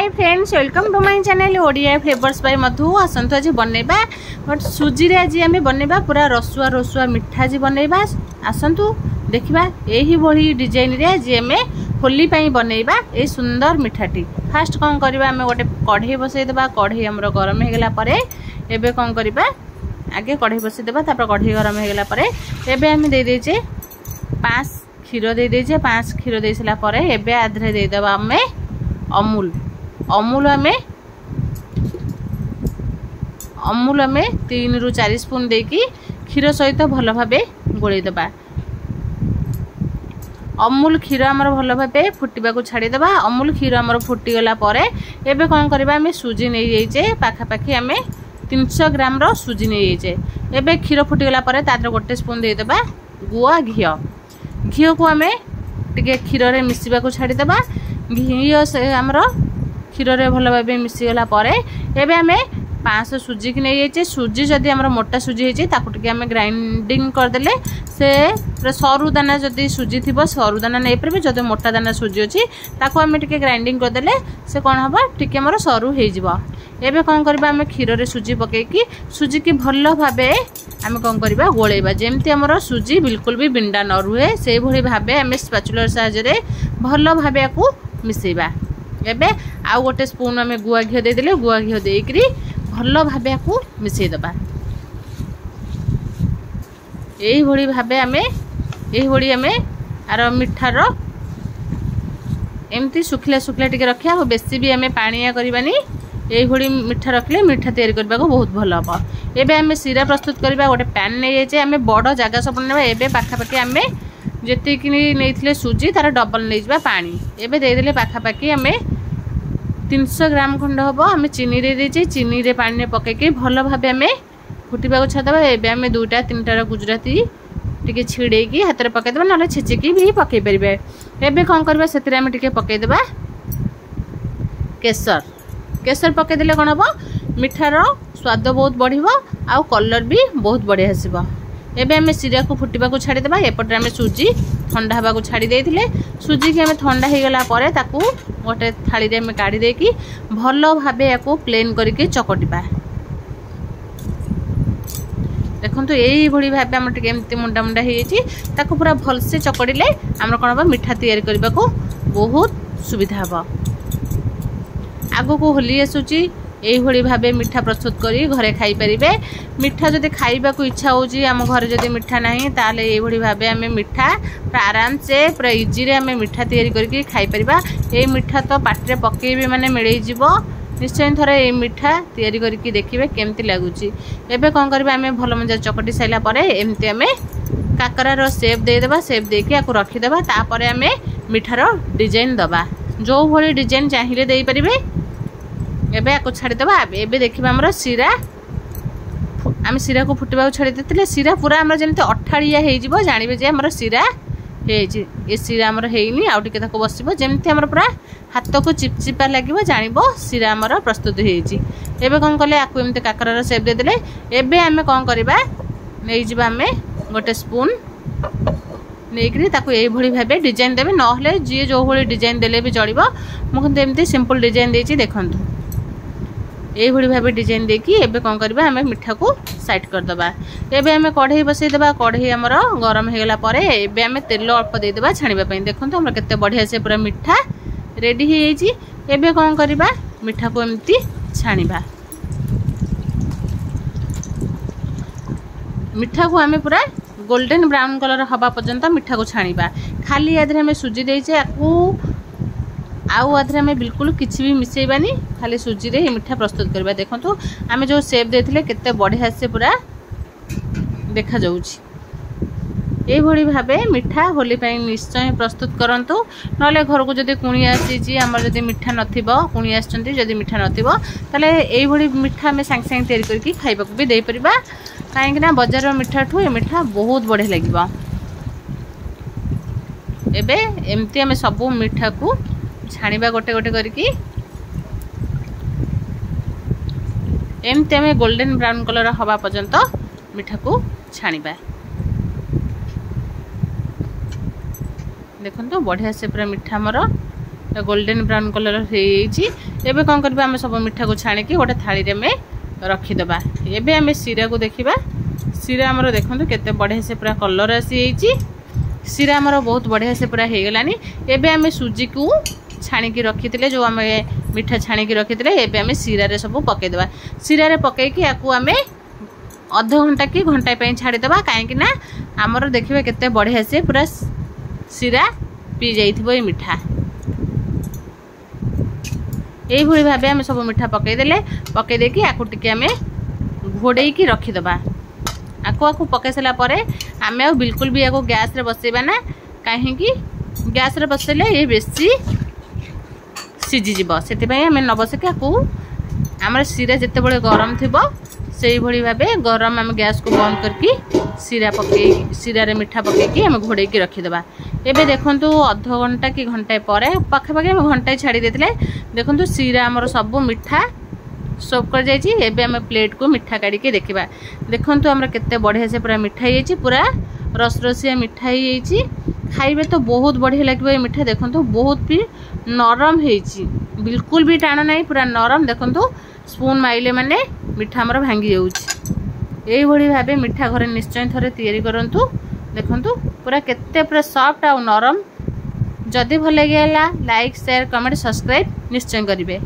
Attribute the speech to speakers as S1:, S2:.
S1: Hi friends welcome to my channel Odia flavours by Madhu. आसतु आज बनैबा बट सुजी रे आज आम बनैबा पूरा रसुआ रसुआ मिठा आज बनैबा। आसतु देखिबा एही भली डिजाइन रे आज आम होली पाई बनैबा ए सुंदर मिठाटी। फास्ट कौन करबा आम गोटे कढ़ई बसई देबा। कढ़ई हमर गरम हे गेला परे एबे कौन करबा आगे कढ़ई बसई देबा। तापर कढ़ई गरम हे गेला परे एबे आम दे देजे 5 क्षीर दे देजे। 5 क्षीर दे सला परे एबे आधरे दे देबा आमे अमूल। अमूल आमे 3 रु 4 स्पून देकी क्षीर सहित भल भाबे गोळै देबा। अमूल क्षीर आमर भल भाबे फुटिबा को छाड़ी देबा। अमूल क्षीर आमर फुटी गला परे एबे कोन करबा आमे सुजी नै जाइजे। पाखा पाखी आमे 300 ग्राम रो सुजी नै जाइजे। एबे क्षीर फुटी गला परे तादर 1 स्पून दे देबा गुआ घियो। घियो को आमे टिके क्षीर रे मिसिबा को छाड़ी देबा। घियो से आमर क्षीर रे भल भाबे मिसी गला परे एबे आमे 500 सुजी की नहीं जाइए। सुजी जदि आमर मोटा सुजी होइए ताकू टिके आमे ग्राइंडिंग कर देले से पूरा सरू दाना जदि सुजी थिबो सरू दाना नै परबे। जदि मोटा दाना सुजी अछि ताकू आमे टिके ग्राइंडिंग कर देले से कोन हबा टिके आमर सरू हे जिवो। एबे कोन करबा आमे क्षीर रे सुजी पके की सुजी की भल भाबे आमे कोन करबा गोळैबा। जेमति आमर सुजी बिल्कुल भी बिंडा न रुहे से भली भाबे आमे स्पैचुलर साहाय्य रे भल भाबे आकू मिसेबा। एबे आउ गोटे स्पून आमे गुआ घियो दे देले। गुआ घियो देकरी भल भाबे आकू मिसेई दबा। एही भली भाबे आमे आर मिठार एमती सुखिला सुखिला टिके रखिया हो। बेसी भी आमे पानिया करबानी। एही भली मिठा रखले मिठा तैयारी करबा को बहुत भल हबो। एबे आमे सिरा प्रस्तुत करबा। गोटे पैन नै जाइछे आमे बड़ जागा सब नेबा। एबे पाखा पाखी आमे जेते कि नैथिले सुजी तार डबल नै जिबा पानी। एबे दे देले पाखा पाखी आमे 300 ग्राम खंड हबो आमे चीनी रे देजे। चीनी रे पानी रे पके के भल भाबे आमे फुटिबा को छादबा। एबे आमे 2टा 3टा गुजराती टिके छिड़े की हाथ रे पके देबा नले छेचे की भी पके परबे। एबे कोन करबा सेतिरे आमे टिके पके देबा केसर। केसर पके देले कोन हबो मिठार स्वाद बहुत बढ़िबो आ कलर भी बहुत बढ़िया हसिबो। एबे आमे सिरा को फुटिबा को छाड़ी देबा। एपटे आमे सुजी ठंडा हबा को छाड़ी देथिले। सुजी के आमे ठंडा हे गला परे ताकू गोटे थाली रे आमे काढी देकी भल भाबे याकू प्लेन करके चकटिबा। देखंतु एही भली भाबे हम टिके एमती मुंडा मुंडा हे छी ताकू पूरा भल से चकड़िले हमर कोन बा मिठा तैयारी करबा को बहुत सुविधा हबो। आगो को होली आसुची एही भली भाबे मिठा प्रस्तुत करी घरे खाई परिबे। मिठा जदि खाइबा को इच्छा होची हम घरे जदि मिठा नाही ताले एही भली भाबे हमें मिठा आराम से पूरा इजी रे हमें मिठा तैयारी करके खाई परिबा। ए मिठा तो पाटरे पकेबे माने मिलई जिवो। निश्चय थरे ए मिठा तैयारी करके देखिबे केमती लागुची। एबे कोन करबे हमें भलो मजा चकटी साइला परे एमती हमें काकरा रो शेप दे देबा। शेप देके आकु रखि देबा। तापरे हमें मिठार डिजाइन दबा। जो भली डिजाइन चाहिए देई परिबे। एबे आकु छाड़ी देबा। एबे देखिबा हमर सिरा आम सिरा को फुटबा छाड़ी देथिले। सिरा पूरा हमर जेमते अठाळिया हे जिवो जानिबे जे हमर सिरा हे जी। ए सिरा हमर हेइनी आउ टिके ताको बसिबो जेमते हमर पूरा हाथ को चिपचिपा लागिबो जानिबो सिरा हमर प्रस्तुत हे जी। एबे कोन करले आकु एमते काकरार शेप दे देले। एबे हमें कोन करबा नै जिबा हमें गोटे स्पून नेकरी ताको एई भली भाबे डिजाइन देबे। नहले जे जो भली डिजाइन देले भी चलिबो। मु কিন্তু एमते सिंपल डिजाइन देछि देखंतु। एही भली भाबे डिजाइन देकी एबे कोन करबा हमें मिठा को साइड कर दबा। एबे हमें कढ़ई बसई देबा। कढ़ई हमर गरम हे गेला परे एबे हमें तेल अल्प दे देबा छानिबा पई। देखंतु हमर केते बढ़िया से पूरा मिठा रेडी हे जी। एबे कोन करबा मिठा को एमती छानिबा। मिठा को हमें पूरा गोल्डन ब्राउन कलर हवा पर्यंत मिठा को छानिबा। खाली आधरे हमें सुजी देइछे आकू आउ आधरे हमें बिल्कुल किछि भी मिसेइबानी। खाली सुजी रे मिठा प्रस्तुत करबा। देखंतु हमें जो शेप देथिले केते बढ़िया से पूरा देखा जाउछि। एही भली भाबे मिठा होली पई निश्चय प्रस्तुत करंतु। नले घर को जदि कुणी आसी जी हमर जदि मिठा नथिबो कुणी आछंती जदि मिठा नथिबो तले एही भली मिठा हमें सांग सांग तैयारी करके खाइबा को भी देई परिबा। काहे कि ना बाजार मिठा ठु ए मिठा बहुत बढ़िया लागिबो। एबे एमती हमें सब मिठा को छानिबा गोटे गोटे करके एमती हमें गोल्डन ब्राउन कलर हवा पर्यंत मिठा को छानिबा। देखो बढ़िया से पूरा मिठा मोर गोल्डन ब्राउन कलर हो कौन करबा आम सब मिठा को छाणी गोटे थाली में रखीदबा। एबे आम सीरा को देखा सीरा आमर देखो केते बढ़िया से पूरा कलर आसी सीरा आमर बहुत बढ़िया से पूरा हो गलानी। एबे आम सुजी को छाणी रखी जो आम मिठा छाणी रखी एबे आम सीरा रे सब पकईदबा। सीरा रे पकईकी आकु आम अध घंटा कि घंटा छाड़ीदबा कहीं आमर देखिए केते बढ़िया से पूरा सीरा पी जाइथिबो ए मिठा। यही भाव आम सब मिठा पकईदेले पकई देकी आकु टिके आम घोड़े की रखीदबा। आकु पकई सारा आम आ बिल्कुल भी आकु गैस रे बसैबा ना कहीं गैस रे बसैले ये बेसी सीझीज से आम न बसके आकु आम सीरा जिते बड़े गरम थी से भाव गरम आम गैस को बंद करके सीरा पकई सीरा रे मिठा पकईकी आम घोड़े की रखीदबा। एबे देखंतु अध घंटा कि घंटा पर पाखापाखि आम घंटा छाड़ी देते देखंतु सीरा आमर सब मिठा सब कर जाइए। एबे आम प्लेट को मिठा काढ़ी देखा देखंतु आमर केते बढ़िया से पूरा मिठा हो पूरा रसरसिया मिठा हो खाइबे तो बहुत बढ़िया लगे ये मिठा। देखंतु बहुत भी नरम हो बिल्कुल भी टाण नहीं पूरा नरम। देखंतु स्पून माइले माने मिठा आमर भांगी जाऊँगी। यही भाव मिठा घरे निश्चय थरे तैयारी करंतु। देखंतु पूरा केते पूरा सॉफ्ट आ नरम। जदि भल लगे लाइक शेयर कमेंट सब्सक्राइब निश्चय करेंगे।